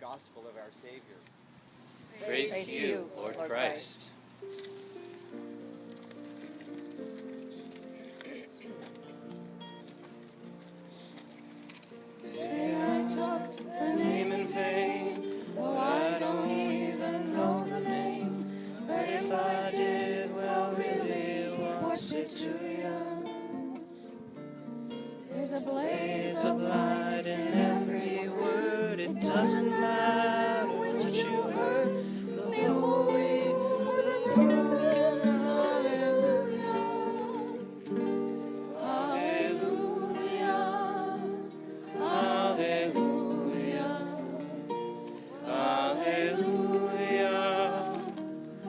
gospel of our Savior. Praise to you, Lord Christ. Say I took the name in vain, though I don't even know the name. But if I did, well, really, what's it to you? There's a blaze of light in every word. It doesn't matter what you heard. The holy, the broken, hallelujah, hallelujah, hallelujah, hallelujah,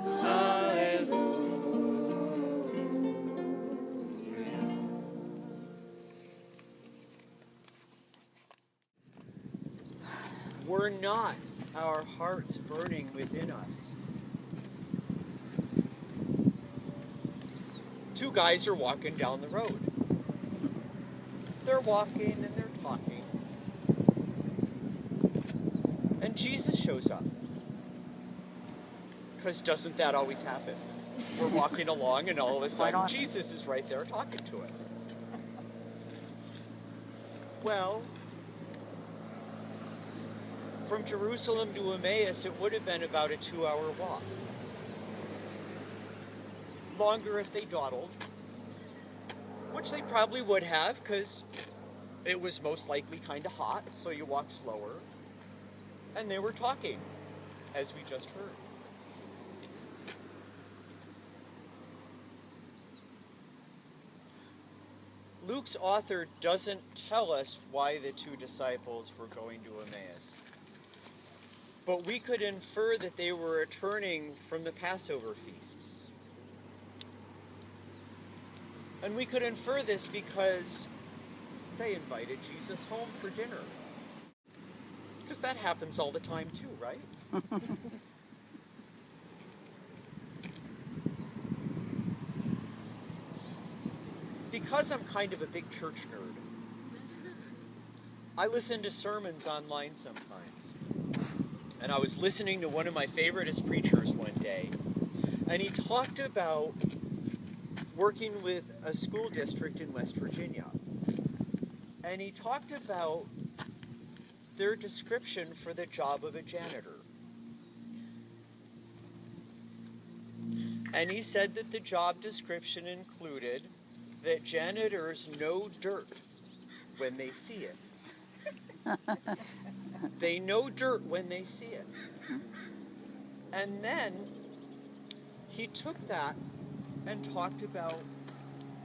hallelujah. Were not our hearts burning within us? Two guys are walking down the road. They're walking and they're talking. And Jesus shows up. Because doesn't that always happen? We're walking along and all of a sudden Jesus is right there talking to us. Well, from Jerusalem to Emmaus, it would have been about a 2-hour walk. Longer if they dawdled, which they probably would have, because it was most likely kind of hot, so you walk slower. And they were talking, as we just heard. Luke's author doesn't tell us why the two disciples were going to Emmaus. But we could infer that they were returning from the Passover feasts. And we could infer this because they invited Jesus home for dinner. Because that happens all the time too, right? Because I'm kind of a big church nerd, I listen to sermons online sometimes. And I was listening to one of my favoriteest preachers one day, and he talked about working with a school district in West Virginia. And he talked about their description for the job of a janitor. And he said that the job description included that janitors know dirt when they see it. They know dirt when they see it. And then he took that and talked about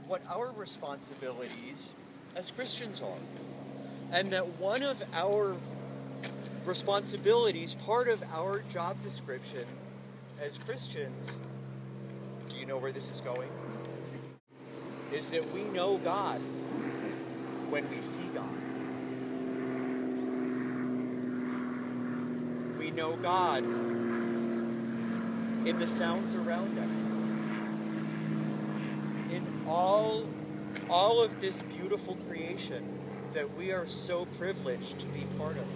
what our responsibilities as Christians are. And that one of our responsibilities, part of our job description as Christians, do you know where this is going? Is that we know God when we see God. We know God in the sounds around us. In all of this beautiful creation that we are so privileged to be part of.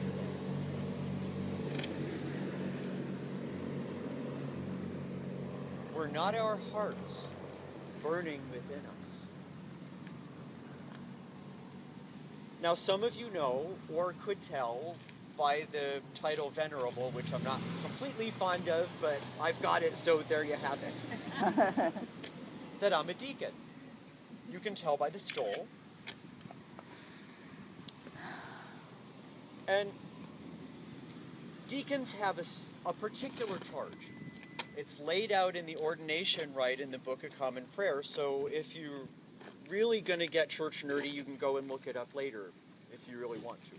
Were not our hearts burning within us? Now, some of you know, or could tell, by the title Venerable, which I'm not completely fond of, but I've got it, so there you have it, that I'm a deacon. You can tell by the stole. And deacons have a particular charge. It's laid out in the ordination rite in the Book of Common Prayer, so if you're really going to get church nerdy, you can go and look it up later if you really want to.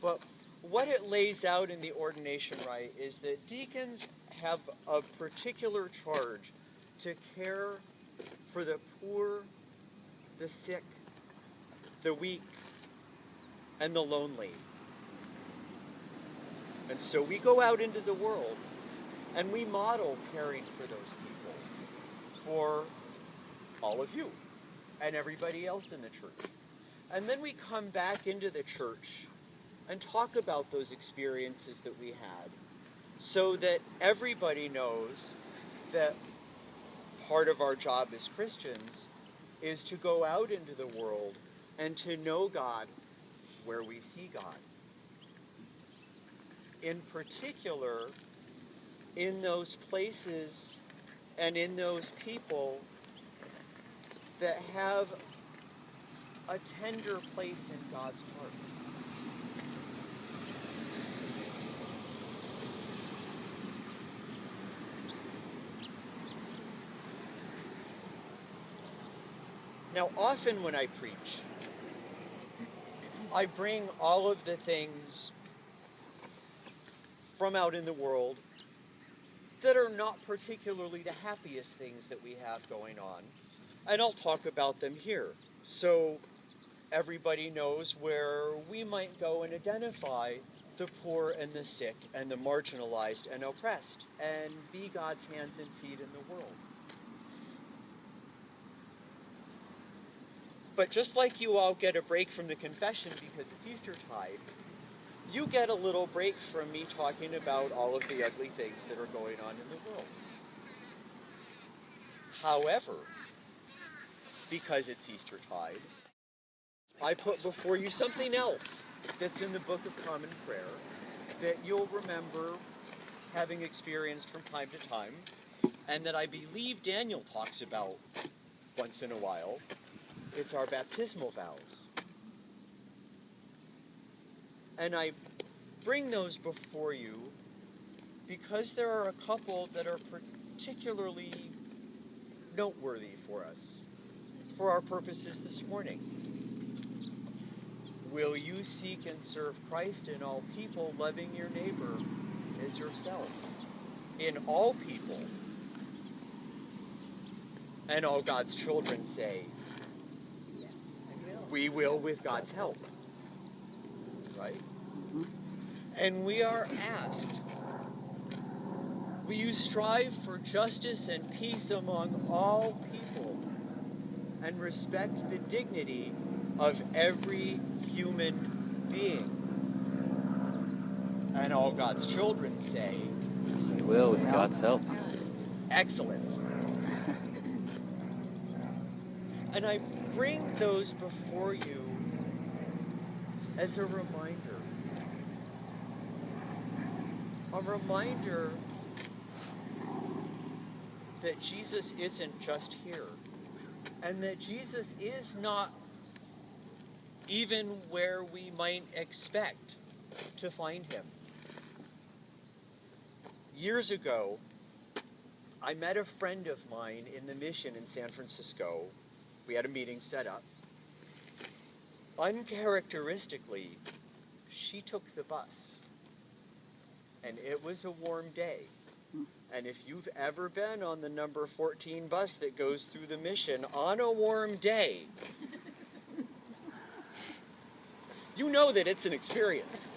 But what it lays out in the ordination rite is that deacons have a particular charge to care for the poor, the sick, the weak, and the lonely. And so we go out into the world and we model caring for those people for all of you and everybody else in the church. And then we come back into the church and talk about those experiences that we had so that everybody knows that part of our job as Christians is to go out into the world and to know God where we see God. In particular, in those places and in those people that have a tender place in God's heart. Now, often when I preach, I bring all of the things from out in the world that are not particularly the happiest things that we have going on, and I'll talk about them here. So everybody knows where we might go and identify the poor and the sick and the marginalized and oppressed and be God's hands and feet in the world. But just like you all get a break from the confession because it's Eastertide, you get a little break from me talking about all of the ugly things that are going on in the world. However, because it's Eastertide, I put before you something else that's in the Book of Common Prayer that you'll remember having experienced from time to time, and that I believe Daniel talks about once in a while. It's our baptismal vows. And I bring those before you because there are a couple that are particularly noteworthy for us, for our purposes this morning. Will you seek and serve Christ in all people, loving your neighbor as yourself? In all people. And all God's children say, we will with God's help. Right? Mm-hmm. And we are asked, will you strive for justice and peace among all people and respect the dignity of every human being? And all God's children say, We will with God's help. excellent. And I bring those before you as a reminder. A reminder that Jesus isn't just here. And that Jesus is not even where we might expect to find him. Years ago, I met a friend of mine in the mission in San Francisco. We had a meeting set up. Uncharacteristically, she took the bus. And it was a warm day. And if you've ever been on the number 14 bus that goes through the mission on a warm day, you know that it's an experience.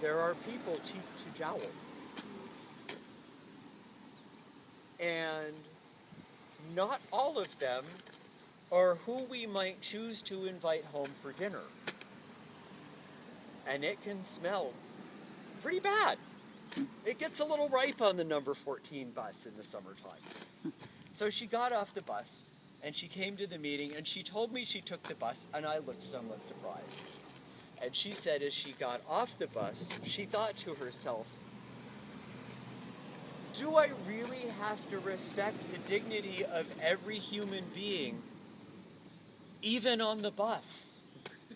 There are people cheek to jowl. And not all of them are who we might choose to invite home for dinner. And it can smell pretty bad. It gets a little ripe on the number 14 bus in the summertime. So she got off the bus, and she came to the meeting, and she told me she took the bus, and I looked somewhat surprised. And she said as she got off the bus, she thought to herself, do I really have to respect the dignity of every human being, even on the bus?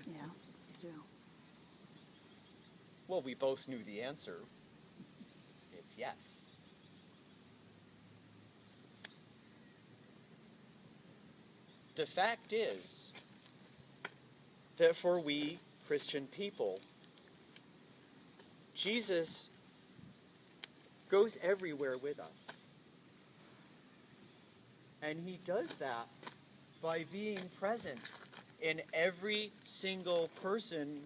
Yeah, you do. Well, we both knew the answer. It's yes. The fact is that for we Christian people, Jesus goes everywhere with us. And he does that by being present in every single person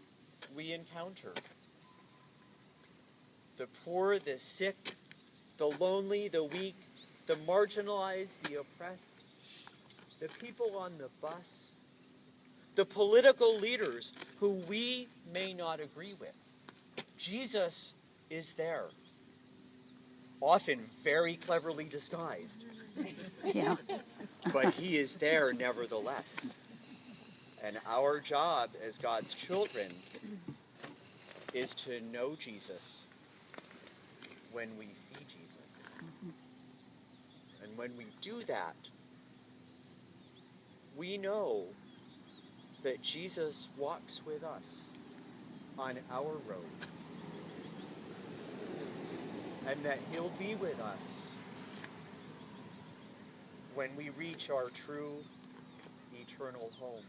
we encounter. The poor, the sick, the lonely, the weak, the marginalized, the oppressed, the people on the bus, the political leaders who we may not agree with. Jesus is there, often very cleverly disguised, Yeah. but he is there nevertheless. And our job as God's children is to know Jesus when we see Jesus. And when we do that, we know that Jesus walks with us on our road, and that he'll be with us when we reach our true eternal home.